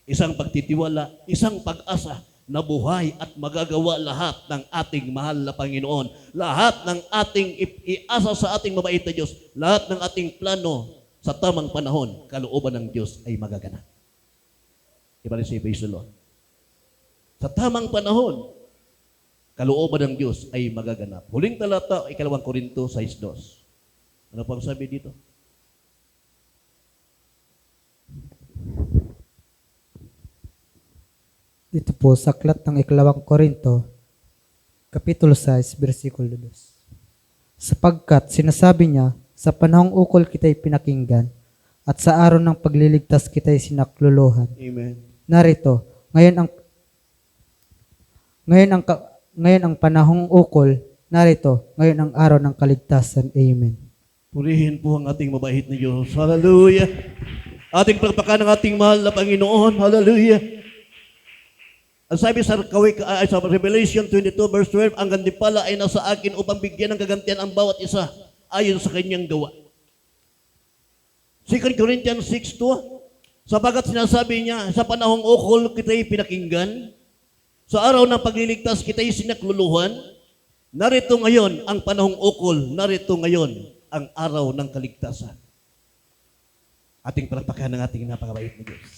isang pagtitiwala, isang pag-asa na buhay at magagawa lahat ng ating mahal na Panginoon. Lahat ng ating iasa sa ating mabait na Diyos, lahat ng ating plano sa tamang panahon, kalooban ng Diyos ay magaganap. Iba rin si praise the Lord. Sa tamang panahon, kalooban ng Diyos ay magaganap. Huling talata, 2 Korinto 6:2. Ano pang sabi dito? Dito po sa aklat ng 2 Korinto, Kapitulo 6, versikulo 2. Sapagkat sinasabi niya, sa panahong ukol kita'y pinakinggan, at sa araw ng pagliligtas kita'y sinakluluhan. Amen. Narito, ngayon ang panahong ukol, narito, ngayon ang araw ng kaligtasan. Amen. Purihin po ang ating mabait na Diyos. Hallelujah. Ating pagpakan ng ating mahal na Panginoon. Hallelujah. Ang sabi sa Revelation 22 verse 12, ang gantimpala ay nasa akin upang bigyan ng kagantihan ang bawat isa ayon sa kanyang gawa. 2 Corinthians 6:2, sapagat sinasabi niya, sa panahong ukol kita'y pinakinggan, sa araw ng pagliligtas kita'y sinakluluhan, narito ngayon ang panahong ukol, narito ngayon ang araw ng kaligtasan. Ating palakpakan ng ating napakabait na Diyos.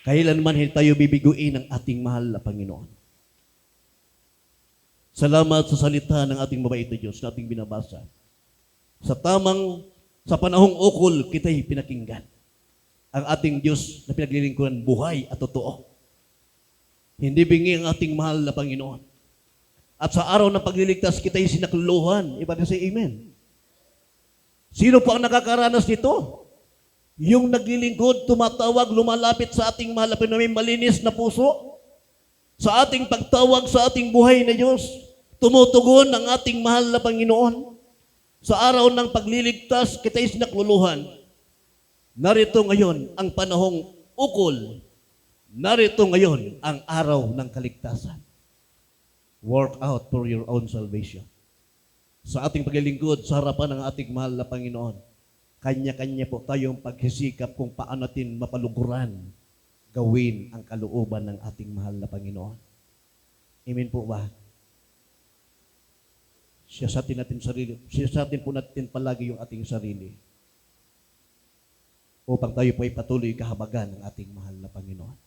Kailanman hindi tayo bibiguin ng ating mahal na Panginoon. Salamat sa salita ng ating mabait na Diyos na ating binabasa. Sa panahong ukol, kita'y pinakinggan. Ang ating Diyos na pinaglilingkuran buhay at totoo. Hindi bingi ang ating mahal na Panginoon. At sa araw ng pagliligtas, kita'y sinakluluhan. Iba na say amen. Sino po ang nakakaranas nito? Yung naglilingkod, tumatawag, lumalapit sa ating mahal na Panginoon, may malinis na puso. Sa ating pagtawag sa ating buhay na Diyos, tumutugon ang ating mahal na Panginoon. Sa araw ng pagliligtas, kita'y sinakluluhan. Narito ngayon ang panahong ukol. Narito ngayon ang araw ng kaligtasan. Work out for your own salvation. Sa ating paglilingkod, sa harapan ng ating mahal na Panginoon, kanya-kanya po tayong paghisikap kung paano natin mapaluguran, gawin ang kalooban ng ating mahal na Panginoon. Amen po ba? Siyasatin po natin palagi yung ating sarili upang tayo po ay patuloy kahabagan ng ating mahal na Panginoon.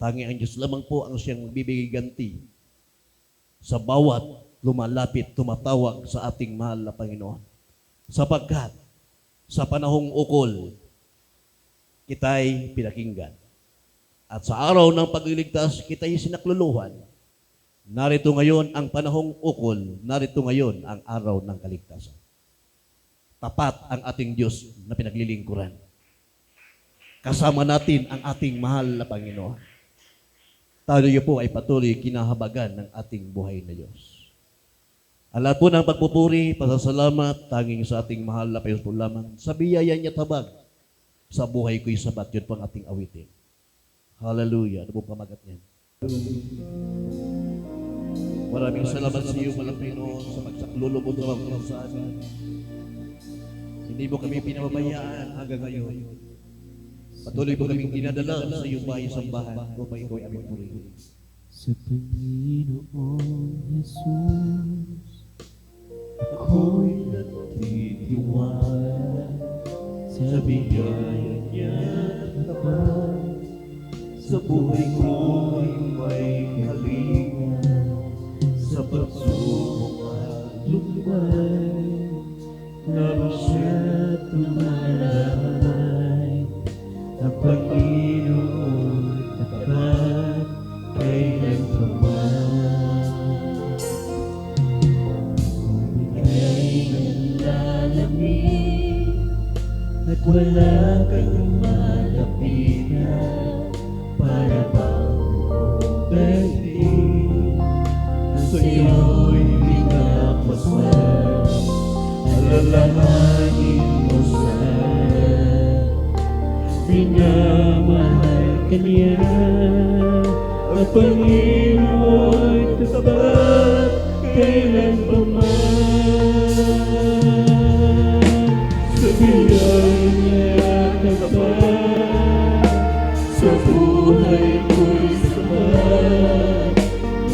Tangi ang Diyos lamang po ang siyang magbibigay ganti sa bawat lumalapit, tumatawag sa ating mahal na Panginoon. Sapagkat sa panahong ukol, kita'y pinakinggan. At sa araw ng pagliligtas, kita'y sinakluluhan. Narito ngayon ang panahong ukol, narito ngayon ang araw ng kaligtasan. Tapat ang ating Diyos na pinaglilingkuran. Kasama natin ang ating mahal na Panginoon. Tayo po ay patuloy kinahabagan ng ating buhay na Diyos. Ang lahat po ng pagpupuri, pasasalamat, tanging sa ating mahal na Panginoon po lamang, sa biyaya niya tabag, sa buhay ko'y sabat, yun po ang ating awitin. Hallelujah. Ano po pamagat niyan? Maraming salamat sa iyo, Malang Panginoon, sa pagsaklulubog na mga sa amin. Hindi mo kami pinababayaan hanggang ngayon. Patuloy mo kaming dinadala sa iyong bahay-sambahan upang ikaw ay aming purihin. Sa Panginoong Jesus, ako'y nagtitiwala sa biyaya niya tapat. Sa buhay ko'y may kalinga, sa pagsubok at lumbay, na siya tumalay. Ang Panginoon tapat, kailan pa man. Kung ika'y nalalamig at wala kang malapitan, para bang umibig, sa'yo'y pinapasal. Alalahanin mo sana, minamahal ka niya. Ang Panginoon'y tapat, kailan pa man. Sa biyaya niya tapat, sa buhay ko'y sapat.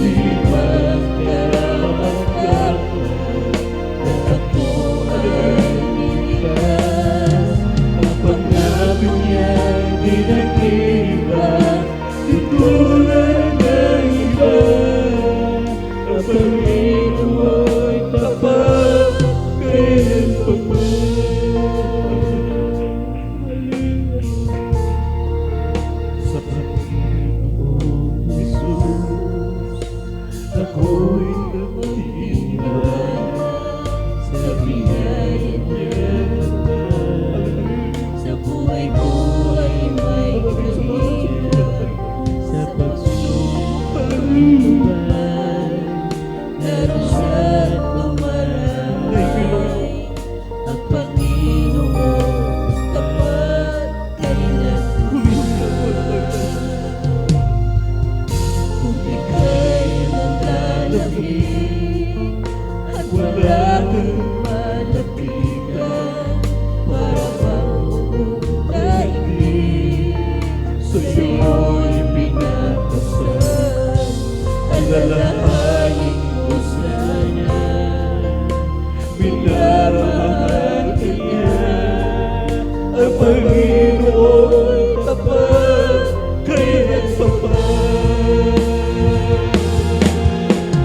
Di magkarapat ka at ako ay ligtas. Ang pangako niya'y di nag-iba, di tulad ng iba. Ang Panginoon'y tapat, kailan pa man. Sa Panginoong Jesus,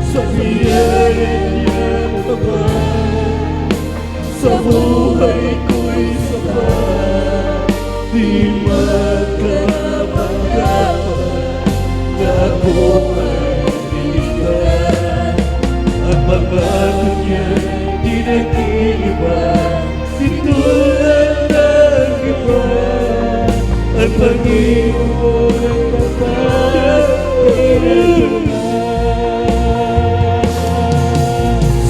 sa biyaya niya naman, sa buhay ko'y sapat, di magkapag-dapat na ako ay liligtas. Ang pagbago niya'y di nag-iiba, di tulad ng iba. Ang Panginoon ay tapat,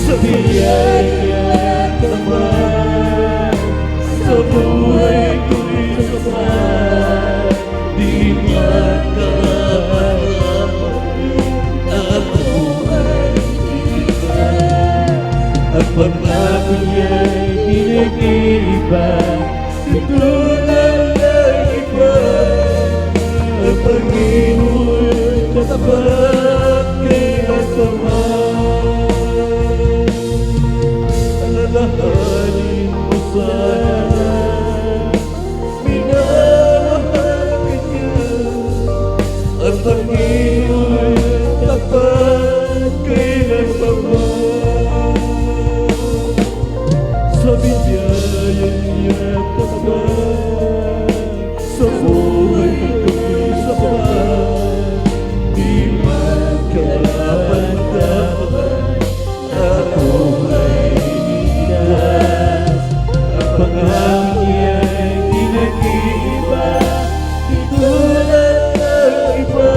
sa biyaya naman, sa buhay ko'y sapat, di magkapag-dapat na ako ay liligtas. Ang pagbago niya'y di nag-iiba, di tulad ng iba. Ang Panginoon ay tatapat kailanman. Alalahanin mo sana, minamahal ka niya. Ang Panginoon ay tapat kailanman. Sa biyaya niya tapat, sa buhay ko'y sapat, di magkapag-dapat ako ay liligtas. Ang pangako niya'y di nag-iiba, di tulad ng iba.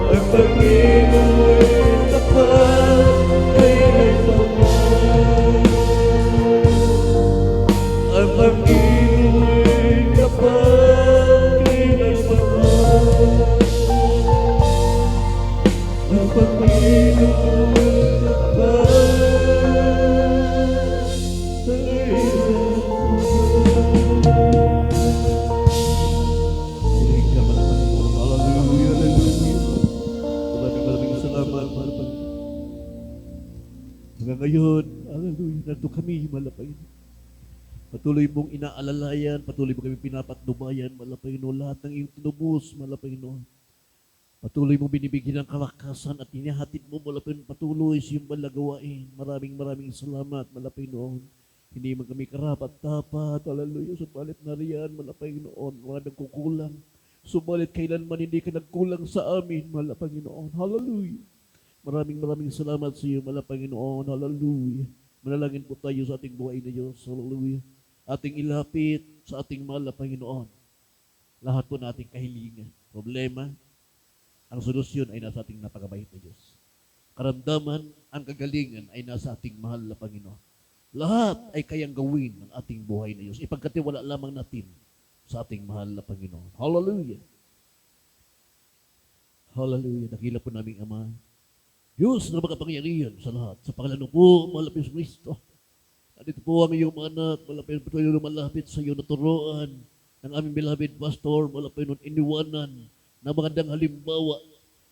Ang Panginoon ay tapat kailanman. Ang Panginoon ay tapat kailanman. Ang Panginoon ay Siling ka man ang Panginoon. Hallelujah, hallelujah. Maraming salamat, mahal na Panginoon. Hanggang ngayon, hallelujah, nandito kami, mahal na Panginoon. Patuloy mong inaalalayan, patuloy mo kami pinapatnubayan, mahal na Panginoon, lahat ng iyong tinubos, mahal na Panginoon. Patuloy mong binibigyan ng kalakasan at inihatid mo, mahal na Panginoon, patuloy sa iyong balagawain. Maraming salamat, mahal na Panginoon. Hindi man kami karapat-dapat, hallelujah, subalit na riyan, mahal na Panginoon, mga nagkukulang. Subalit kailanman hindi ka nagkulang sa amin, mahal na Panginoon, hallelujah. Maraming salamat sa iyo, mahal na Panginoon, hallelujah. Manalangin po tayo sa ating buhay na Diyos, hallelujah. Ating ilapit sa ating mahal na Panginoon. Lahat po nating kahilingan, problema, ang solusyon ay nasa ating napakabait na Diyos. Karamdaman, ang kagalingan ay nasa ating mahal na Panginoon. Lahat ay kayang gawin ng ating buhay na Diyos. Ipagkatiwala lamang natin sa ating mahal na Panginoon. Hallelujah. Hallelujah. Dakila po naming Ama. Diyos na makapangyarihan sa lahat. Sa pangalan po, mahal na Kristo. Nandito po ang iyong mga anak, malapit po tayo lumalapit sa iyo na turuan ng aming beloved pastor, malapit nun iniwanan na magandang halimbawa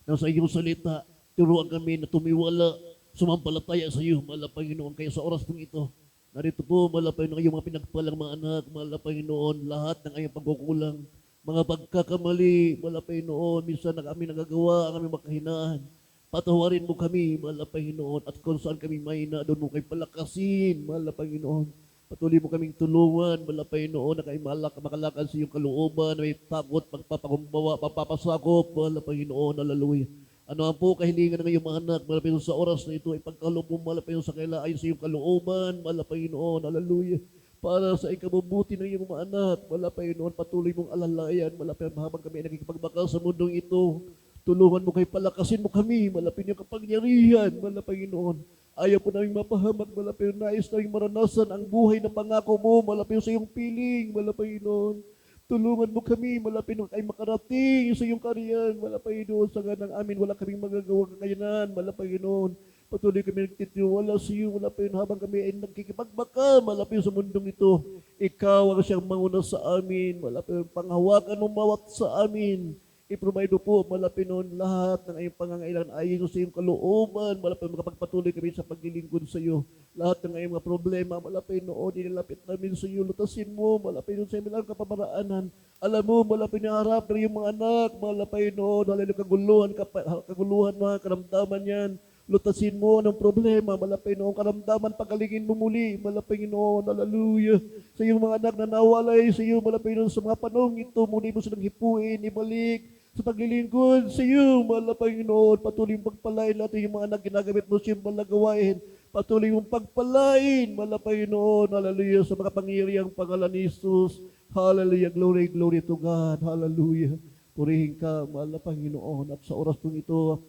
na sa iyong salita, turuan kami na tumiwala, sumampalataya sa iyo, mahal na Panginoon. Kaya sa oras pong ito, narito po, mahal na Panginoon, ang iyong mga pinagpalang mga anak, mahal na Panginoon, lahat ng iyong pagkukulang, mga pagkakamali, mahal na Panginoon, minsan na kami nagagawa ang aming makahinaan. Patawarin mo kami, mahal na Panginoon, at kung saan kami mahina, doon mo kayo palakasin, mahal na Panginoon. Patuloy mo kaming tulungan, mahal na Panginoon, na kayo makalakad sa iyong kalooban, na may takot, pagpapakumbawa, pagpapasakop, mahal na Panginoon, hallelujah. Ano ang po kahilingan ng iyong mga anak, mahal na Panginoon, sa oras na ito, ipagkaloob mo, mahal na Panginoon, sa kaila ayon sa iyong kalooban, mahal na Panginoon, hallelujah. Para sa ikabubuti ng iyong mga anak, mahal na Panginoon, patuloy mong alalayan, mahal na Panginoon, habang kami ay nagkikipagbakal sa mundong ito, tulungan mo kayo, palakasin mo kami, malapin yung kapangyarihan, malapin Panginoon. Ayaw po namin mapahamak, malapin nais namin maranasan ang buhay na pangako mo, malapin sa iyong piling, malapin Panginoon. Tulungan mo kami, malapin ay makarating sa iyong kariyan, malapin Panginoon. Sa ganang amin, wala kaming magagawa kakayanan, malapin Panginoon. Patuloy kami nagtitiwala sa iyo, malapin habang kami ay nagkikipagbaka, malapin sa mundong ito. Ikaw ang siyang manguna sa amin, malapin panghawakan mo mawat sa amin. I-provide mo po, malapit noon lahat ng iyong pangangailangan ayon sa iyong kalooban. Malapit makapagpatuloy kami sa paglilingkod sa iyo. Lahat ng iyong mga problema, malapit noon, inilapit namin sa iyo. Lutasin mo, malapit noon sa iyong kapamaraanan. Alam mo, malapit na harap ng iyong mga anak, malapit noon, halalang kaguluhan, mga karamdaman yan. Lutasin mo ng problema, malapit noon, karamdaman, pagalingin mo muli, malapit noon, hallelujah. Sa iyong mga anak na nawalay sa iyo, malapit noon sa mga panahon ito, muli mo silang hipuin, ibalik, sa paglilingkod sa iyo, mahal na Panginoon, patuloy mong pagpalain lahat ng mga anak, ginagamit mo siyang malagawain, patuloy mong pagpalain, mahal na Panginoon, hallelujah, sa mga pangyariang pangalan ni Jesus, hallelujah, glory, glory to God, hallelujah, purihin ka, mahal na Panginoon, at sa oras pong ito,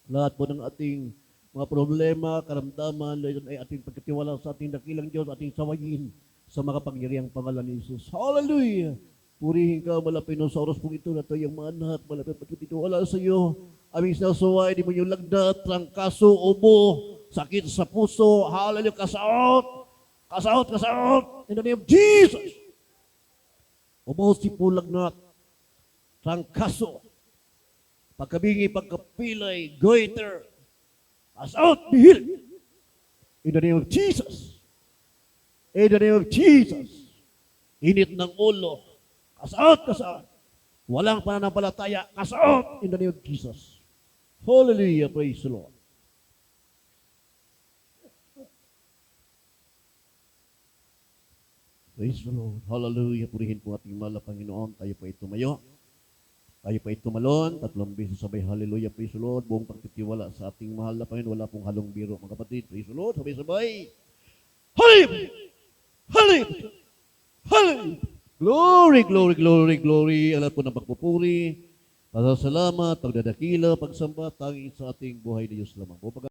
lahat po ng ating mga problema, karamdaman, ay ating pagkatiwala sa ating dakilang Diyos, ating sawayin sa mga pangyariang pangalan ni Jesus, hallelujah. Purihin ka, malapit sa oras pong ito na ito yung mga anak, malapit pagkat ito wala sa iyo. Aming sinasaway, di mo yung lagnat, trangkaso, ubo, sakit sa puso, hallelujah, kasaot, kasaot, kasaot, in the name of Jesus. Ubo, sipo, lagnat, trangkaso, pagkabingi, pagkapilay, goiter, kasaot, bihil, in the name of Jesus. In the name of Jesus. Init ng ulo, kasaot, kasaot. Walang pananampalataya, kasaot in the name of Jesus. Hallelujah, praise the Lord. Praise the Lord. Hallelujah, purihin po ating mahal na Panginoon. Tayo po ay tumayo. Tayo po ay tumalon. 3 beses sabay, hallelujah, praise the Lord. Buong pagtitiwala sa ating mahal na Panginoon. Wala pong halong biro, mga kapatid. Praise the Lord, sabay-sabay. Hallelujah! Hallelujah! Hallelujah! Glory, glory, glory, glory. Alam po ng pagpupuri, pasasalamat, pagdadakila, pagsamba, tanging sa ating buhay na Diyos lamang.